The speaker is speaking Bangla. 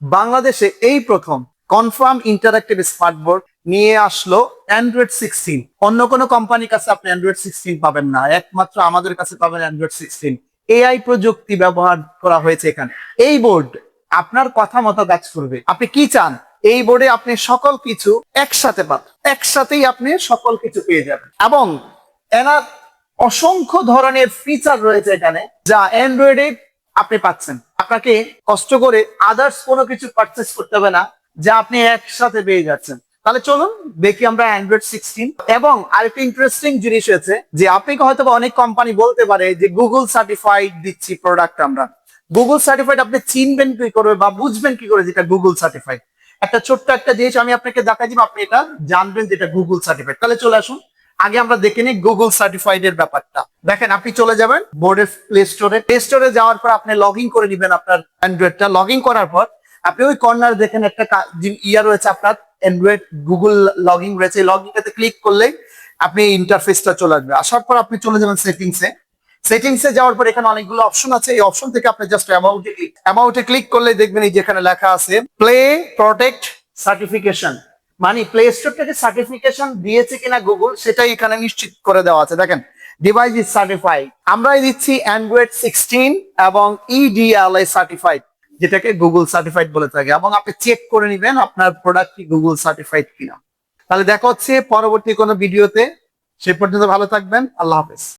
বাংলাদেশে এই প্রথম কনফার্ম ইন্টারঅ্যাক্টিভ স্মার্টবোর্ড নিয়ে আসলো অ্যান্ড্রয়েড 16। অন্য কোনো কোম্পানির কাছে আপনি অ্যান্ড্রয়েড 16 পাবেন না, একমাত্র আমাদের কাছে পাবেন অ্যান্ড্রয়েড 16। এআই প্রযুক্তি ব্যবহার করা হয়েছে এখানে। এই বোর্ড আপনার কথা মতো কাজ করবে। আপনি কি চান, এই বোর্ডে আপনি সকল কিছু একসাথে পাবেন, একসাথেই আপনি সকল কিছু পেয়ে যাবেন। এবং এনার অসংখ্য ধরনের ফিচার রয়েছে এখানে, যা অ্যান্ড্রয়েডে আপনি পাচ্ছেন। আপনাকে কষ্ট করে আদার্স কোনো কিছু পারচেস করতে হবে না, যা আপনি একসাথে পেয়ে যাচ্ছেন। তাহলে চলুন দেখি আমরা অ্যান্ড্রয়েড 16। এবং আরেকটা ইন্টারেস্টিং জিনিস হয়েছে যে আপনাকে হয়তো অনেক কোম্পানি বলতে পারে যে গুগল সার্টিফাইড দিচ্ছি প্রোডাক্ট আমরা। গুগল সার্টিফাইড আপনি চিনবেন কি করে বা বুঝবেন কি করে যেটা গুগল সার্টিফাইড? একটা ছোট্ট একটা জিনিস আমি আপনাকে দেখাই দিব, আপনি এটা জানবেন যেটা গুগল সার্টিফাইড। তাহলে চলে আসুন, আগে আমরা দেখে নিই গুগল সার্টিফাইড এর ব্যাপারটা। দেখেন, আপনি চলে যাবেন বোর্ডের প্লে স্টোরে। প্লে স্টোরে যাওয়ার পর আপনি লগ ইন করে দিবেন আপনার অ্যান্ড্রয়েডটা। লগ ইন করার পর আপনি ওই কর্নার দেখেন একটা ইয়া রয়েছে, আপনার অ্যান্ড্রয়েড গুগল লগ ইন রয়েছে। লগ ইনটাতে ক্লিক করলে আপনি ইন্টারফেসটা চলে আসবে। আসার পর আপনি চলে যাবেন সেটিংসে। সেটিংসে যাওয়ার পর এখানে অনেকগুলো অপশন আছে। এই অপশন থেকে আপনি জাস্ট অ্যামাউন্টে ক্লিক করলে দেখবেন এই যেখানে লেখা আছে প্লে প্রোটেক্ট সার্টিফিকেশন, মানে প্লে স্টোর থেকে সার্টিফিকেশন দিয়েছে কিনা গুগল সেটাই এখানে নিশ্চিত করে দেওয়া আছে। দেখেন, ডিভাইস ইজ সার্টিফাইড। আমরাই দিচ্ছি অ্যান্ড্রয়েড 16 এবং ইডিএলআই সার্টিফাইড, যেটাকে গুগল সার্টিফাইড বলে থাকে। এবং আপনি চেক করে নেবেন আপনার প্রোডাক্ট কি গুগল সার্টিফাইড কিনা। তাহলে দেখা হচ্ছে পরবর্তী কোনো ভিডিওতে। সে পর্যন্ত ভালো থাকবেন। আল্লাহ হাফেজ।